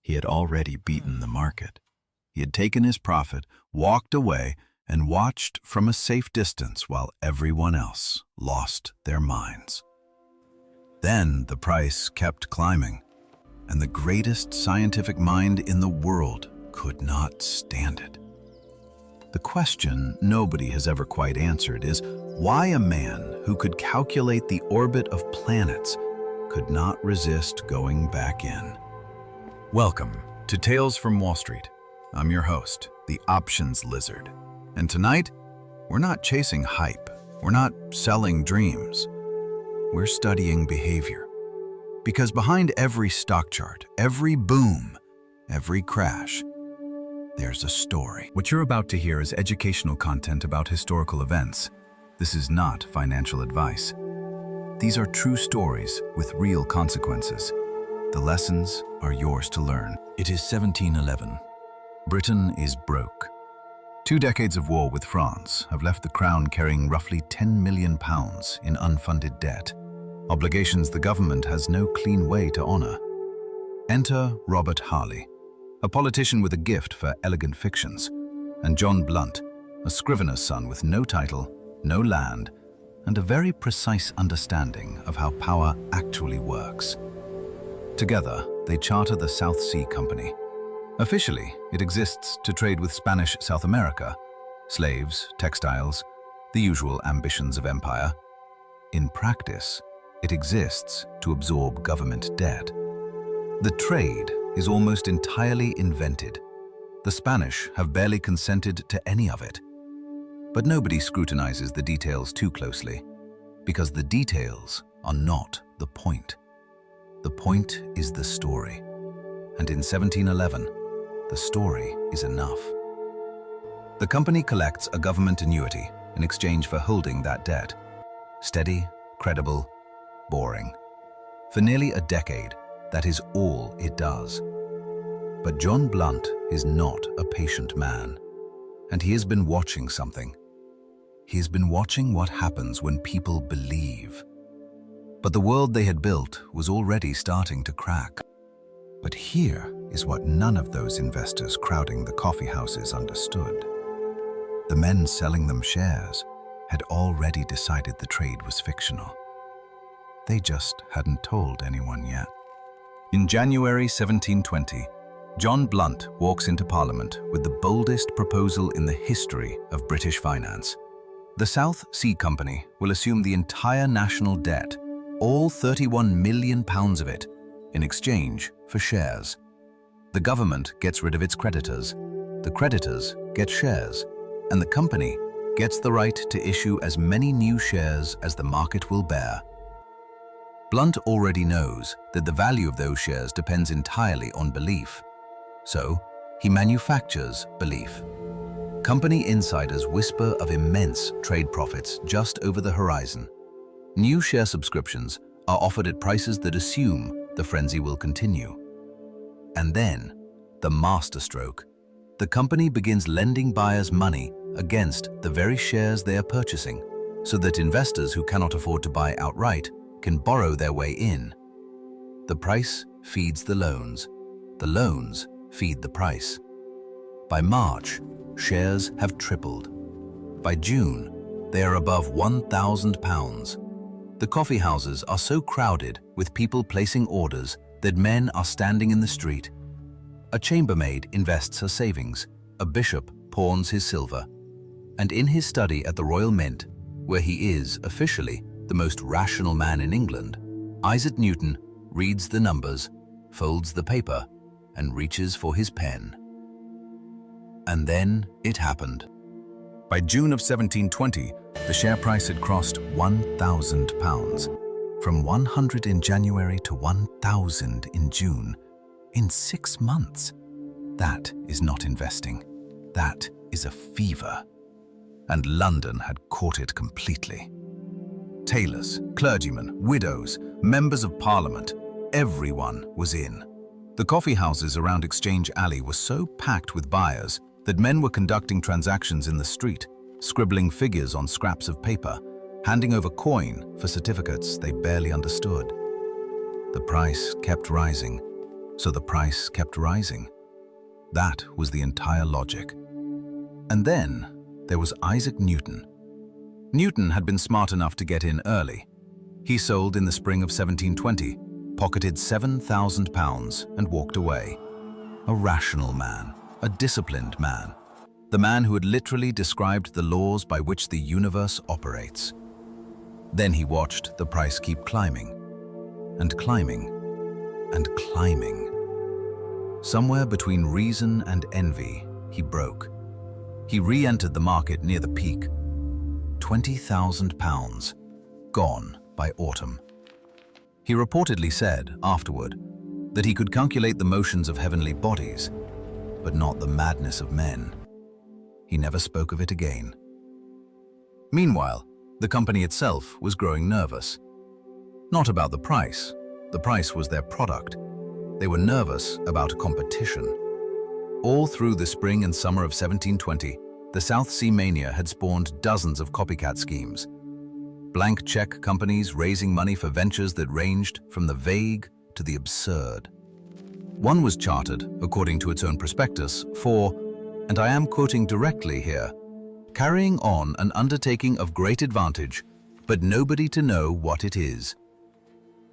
He had already beaten the market. He had taken his profit, walked away, and watched from a safe distance while everyone else lost their minds. Then the price kept climbing, and the greatest scientific mind in the world could not stand it. The question nobody has ever quite answered is why a man who could calculate the orbit of planets could not resist going back in. Welcome to Tales from Wall Street. I'm your host, the Options Lizard. And tonight, we're not chasing hype. We're not selling dreams. We're studying behavior. Because behind every stock chart, every boom, every crash, there's a story. What you're about to hear is educational content about historical events. This is not financial advice. These are true stories with real consequences. The lessons are yours to learn. It is 1711. Britain is broke. 2 decades of war with France have left the crown carrying roughly £10 million in unfunded debt, obligations the government has no clean way to honor. Enter Robert Harley, a politician with a gift for elegant fictions, and John Blunt, a scrivener's son with no title, no land, and a very precise understanding of how power actually works. Together, they charter the South Sea Company. Officially, it exists to trade with Spanish South America, slaves, textiles, the usual ambitions of empire. In practice, it exists to absorb government debt. The trade is almost entirely invented. The Spanish have barely consented to any of it. But nobody scrutinizes the details too closely, because the details are not the point. The point is the story. And in 1711, the story is enough. The company collects a government annuity in exchange for holding that debt. Steady, credible, boring. For nearly a decade, that is all it does. But John Blunt is not a patient man, and he has been watching something. He has been watching what happens when people believe. But the world they had built was already starting to crack. But here is what none of those investors crowding the coffee houses understood. The men selling them shares had already decided the trade was fictional. They just hadn't told anyone yet. In January 1720, John Blunt walks into Parliament with the boldest proposal in the history of British finance. The South Sea Company will assume the entire national debt, all £31 million of it, in exchange for shares. The government gets rid of its creditors, the creditors get shares, and the company gets the right to issue as many new shares as the market will bear. Blunt already knows that the value of those shares depends entirely on belief. So, he manufactures belief. Company insiders whisper of immense trade profits just over the horizon. New share subscriptions are offered at prices that assume the frenzy will continue. And then, the masterstroke. The company begins lending buyers money against the very shares they are purchasing, so that investors who cannot afford to buy outright can borrow their way in. The price feeds the loans feed the price. By March, shares have tripled. By June, they are above £1,000. The coffee houses are so crowded with people placing orders that men are standing in the street. A chambermaid invests her savings, a bishop pawns his silver, and in his study at the Royal Mint, where he is, officially, the most rational man in England, Isaac Newton reads the numbers, folds the paper, and reaches for his pen. And then it happened. By June of 1720, the share price had crossed £1,000. From 100 in January to 1,000 in June. In 6 months. That is not investing. That is a fever. And London had caught it completely. Tailors, clergymen, widows, members of Parliament, everyone was in. The coffee houses around Exchange Alley were so packed with buyers that men were conducting transactions in the street, scribbling figures on scraps of paper, handing over coin for certificates they barely understood. The price kept rising, so the price kept rising. That was the entire logic. And then there was Isaac Newton. Newton had been smart enough to get in early. He sold in the spring of 1720, pocketed £7,000 and walked away. A rational man, a disciplined man, the man who had literally described the laws by which the universe operates. Then he watched the price keep climbing, and climbing, and climbing. Somewhere between reason and envy, he broke. He re-entered the market near the peak. £20,000, gone by autumn. He reportedly said, afterward, that he could calculate the motions of heavenly bodies, but not the madness of men. He never spoke of it again. Meanwhile, the company itself was growing nervous. Not about the price was their product. They were nervous about competition. All through the spring and summer of 1720, the South Sea mania had spawned dozens of copycat schemes. Blank check companies raising money for ventures that ranged from the vague to the absurd. One was chartered, according to its own prospectus, for, and I am quoting directly here, carrying on an undertaking of great advantage, but nobody to know what it is.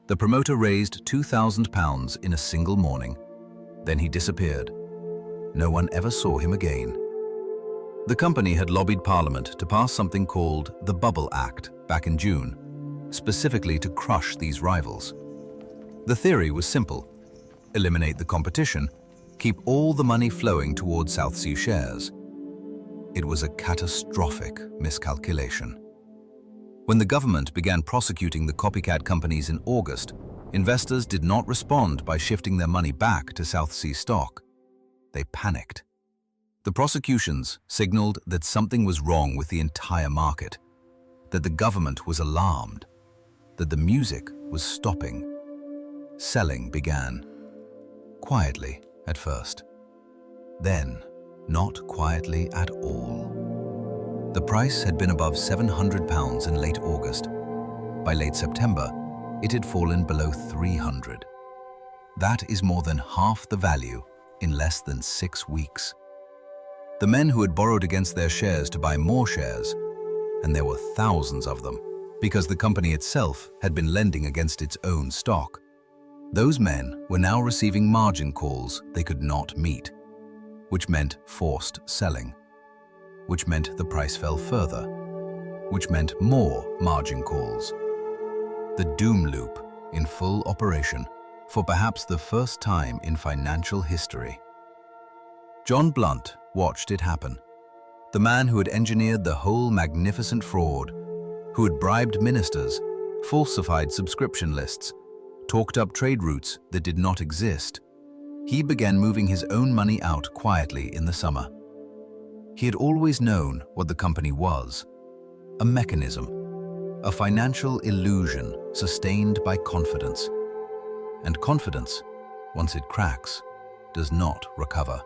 The promoter raised £2,000 in a single morning. Then he disappeared. No one ever saw him again. The company had lobbied Parliament to pass something called the Bubble Act back in June, specifically to crush these rivals. The theory was simple: eliminate the competition, keep all the money flowing towards South Sea shares. It was a catastrophic miscalculation. When the government began prosecuting the copycat companies in August, investors did not respond by shifting their money back to South Sea stock. They panicked. The prosecutions signaled that something was wrong with the entire market, that the government was alarmed, that the music was stopping. Selling began. Quietly at first. Then, not quietly at all. The price had been above £700 in late August. By late September, it had fallen below £300. That is more than half the value in less than 6 weeks. The men who had borrowed against their shares to buy more shares, and there were thousands of them, because the company itself had been lending against its own stock, those men were now receiving margin calls they could not meet, which meant forced selling, which meant the price fell further, which meant more margin calls. The doom loop in full operation for perhaps the first time in financial history. John Blunt watched it happen. The man who had engineered the whole magnificent fraud, who had bribed ministers, falsified subscription lists, talked up trade routes that did not exist. He began moving his own money out quietly in the summer. He had always known what the company was: a mechanism, a financial illusion sustained by confidence. And confidence, once it cracks, does not recover.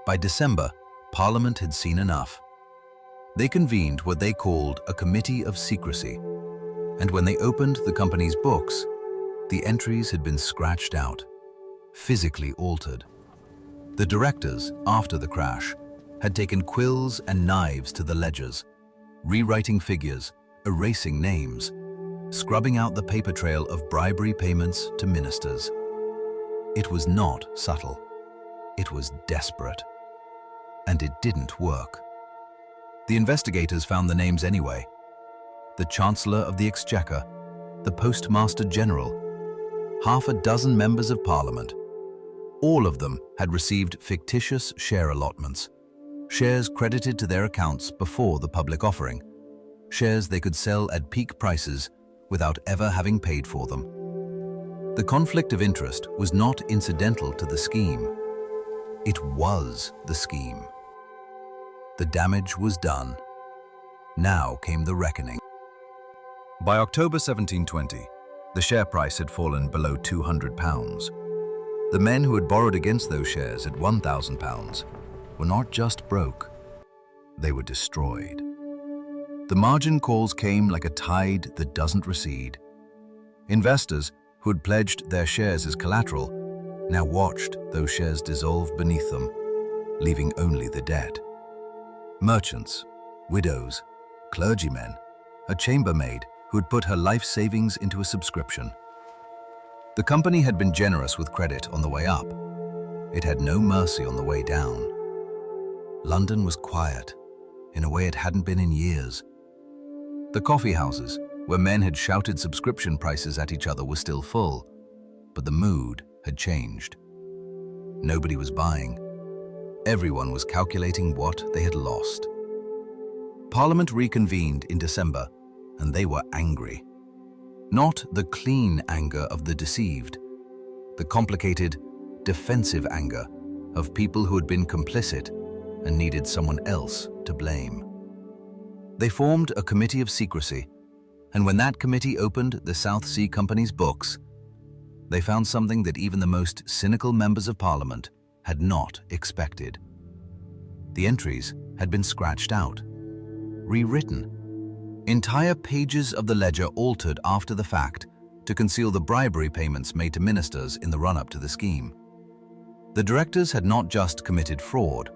By December, Parliament had seen enough. They convened what they called a committee of secrecy, and when they opened the company's books, the entries had been scratched out, physically altered. The directors, after the crash, had taken quills and knives to the ledgers, rewriting figures, erasing names, scrubbing out the paper trail of bribery payments to ministers. It was not subtle. It was desperate. And it didn't work. The investigators found the names anyway. The Chancellor of the Exchequer, the Postmaster General, half a dozen members of Parliament. All of them had received fictitious share allotments, shares credited to their accounts before the public offering, shares they could sell at peak prices without ever having paid for them. The conflict of interest was not incidental to the scheme. It was the scheme. The damage was done. Now came the reckoning. By October 1720, the share price had fallen below £200. The men who had borrowed against those shares at £1,000 were not just broke, they were destroyed. The margin calls came like a tide that doesn't recede. Investors who had pledged their shares as collateral now watched those shares dissolve beneath them, leaving only the dead. Merchants, widows, clergymen, a chambermaid who had put her life savings into a subscription. The company had been generous with credit on the way up. It had no mercy on the way down. London was quiet, in a way it hadn't been in years. The coffee houses, where men had shouted subscription prices at each other, were still full, but the mood had changed. Nobody was buying. Everyone was calculating what they had lost. Parliament reconvened in December, and they were angry. Not the clean anger of the deceived, the complicated, defensive anger of people who had been complicit and needed someone else to blame. They formed a committee of secrecy, and when that committee opened the South Sea Company's books, they found something that even the most cynical members of Parliament had not expected. The entries had been scratched out, rewritten. Entire pages of the ledger altered after the fact to conceal the bribery payments made to ministers in the run-up to the scheme. The directors had not just committed fraud,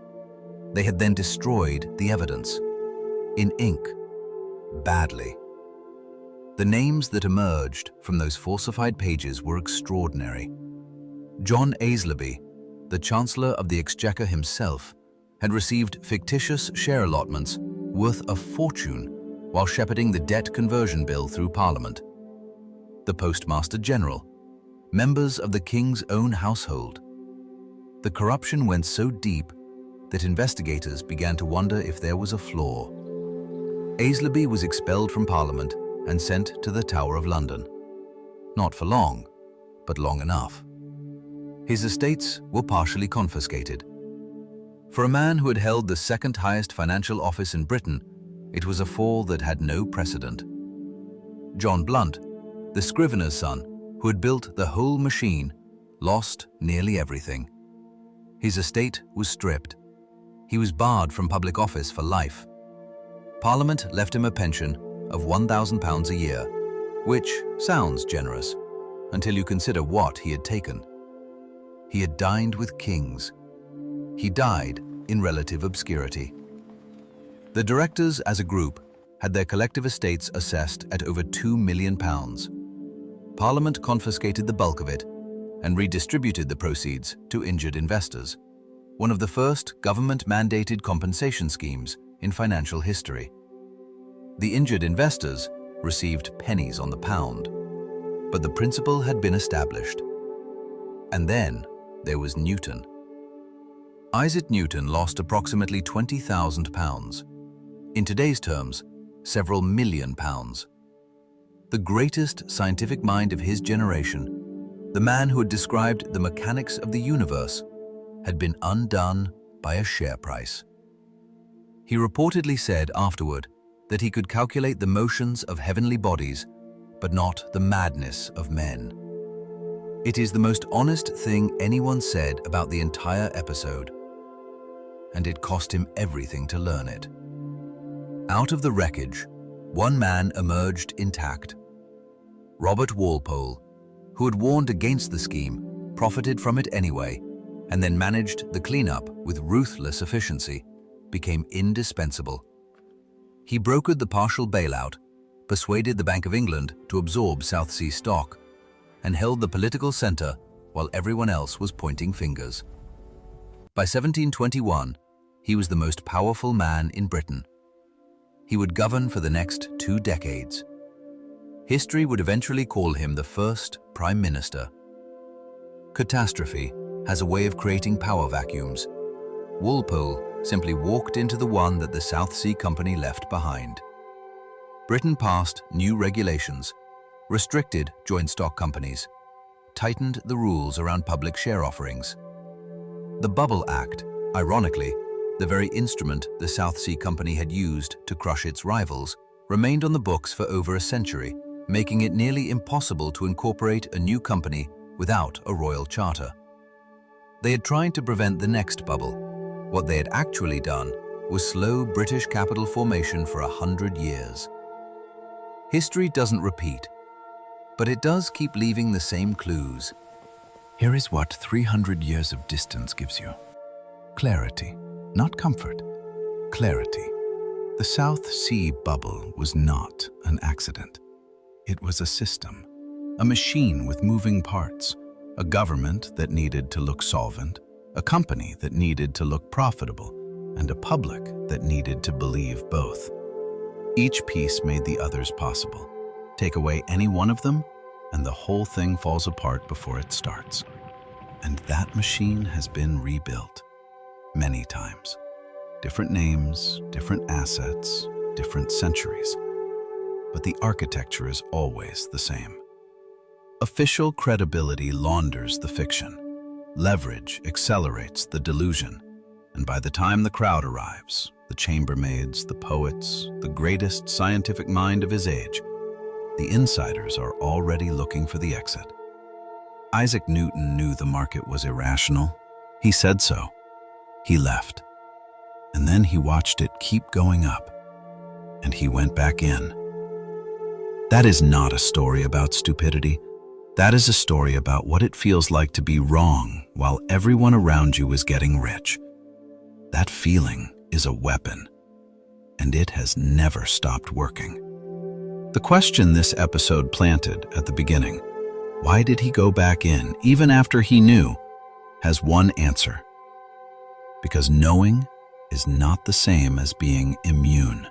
they had then destroyed the evidence. In ink, badly. The names that emerged from those falsified pages were extraordinary. John Aislabie, the Chancellor of the Exchequer himself, had received fictitious share allotments worth a fortune while shepherding the debt conversion bill through Parliament. The Postmaster General, members of the King's own household. The corruption went so deep that investigators began to wonder if there was a flaw. Aislabie was expelled from Parliament and sent to the Tower of London. Not for long, but long enough. His estates were partially confiscated. For a man who had held the second highest financial office in Britain, it was a fall that had no precedent. John Blunt, the scrivener's son, who had built the whole machine, lost nearly everything. His estate was stripped. He was barred from public office for life. Parliament left him a pension of £1,000 a year, which sounds generous until you consider what he had taken. He had dined with kings. He died in relative obscurity. The directors as a group had their collective estates assessed at over £2 million. Parliament confiscated the bulk of it and redistributed the proceeds to injured investors, one of the first government-mandated compensation schemes in financial history. The injured investors received pennies on the pound, but the principle had been established. And then there was Newton. Isaac Newton lost approximately £20,000. In today's terms, several million pounds. The greatest scientific mind of his generation, the man who had described the mechanics of the universe, had been undone by a share price. He reportedly said afterward that he could calculate the motions of heavenly bodies, but not the madness of men. It is the most honest thing anyone said about the entire episode, and it cost him everything to learn it. Out of the wreckage, one man emerged intact. Robert Walpole, who had warned against the scheme, profited from it anyway, and then managed the cleanup with ruthless efficiency, became indispensable. He brokered the partial bailout, persuaded the Bank of England to absorb South Sea stock, and held the political center while everyone else was pointing fingers. By 1721, he was the most powerful man in Britain. He would govern for the next 2 decades. History would eventually call him the first Prime Minister. Catastrophe has a way of creating power vacuums. Walpole simply walked into the one that the South Sea Company left behind. Britain passed new regulations, restricted joint stock companies, tightened the rules around public share offerings. The Bubble Act, ironically, the very instrument the South Sea Company had used to crush its rivals, remained on the books for over a century, making it nearly impossible to incorporate a new company without a royal charter. They had tried to prevent the next bubble. What they had actually done was slow British capital formation for 100 years. History doesn't repeat, but it does keep leaving the same clues. Here is what 300 years of distance gives you. Clarity, not comfort. Clarity. The South Sea bubble was not an accident. It was a system, a machine with moving parts, a government that needed to look solvent, a company that needed to look profitable, and a public that needed to believe both. Each piece made the others possible. Take away any one of them, and the whole thing falls apart before it starts. And that machine has been rebuilt many times. Different names, different assets, different centuries. But the architecture is always the same. Official credibility launders the fiction. Leverage accelerates the delusion. And by the time the crowd arrives, the chambermaids, the poets, the greatest scientific mind of his age, the insiders are already looking for the exit. Isaac Newton knew the market was irrational. He said so. He left. And then he watched it keep going up. And he went back in. That is not a story about stupidity. That is a story about what it feels like to be wrong while everyone around you is getting rich. That feeling is a weapon, and it has never stopped working. The question this episode planted at the beginning, why did he go back in even after he knew, has one answer. Because knowing is not the same as being immune.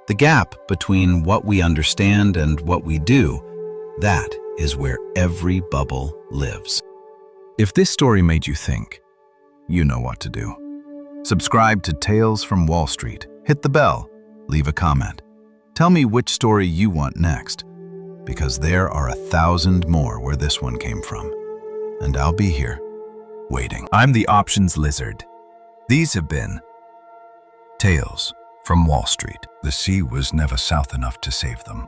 The gap between what we understand and what we do, that is where every bubble lives. If this story made you think, you know what to do. Subscribe to Tales from Wall Street, hit the bell, leave a comment. Tell me which story you want next, because there are 1,000 more where this one came from. And I'll be here, waiting. I'm the Options Lizard. These have been Tales from Wall Street. The sea was never south enough to save them.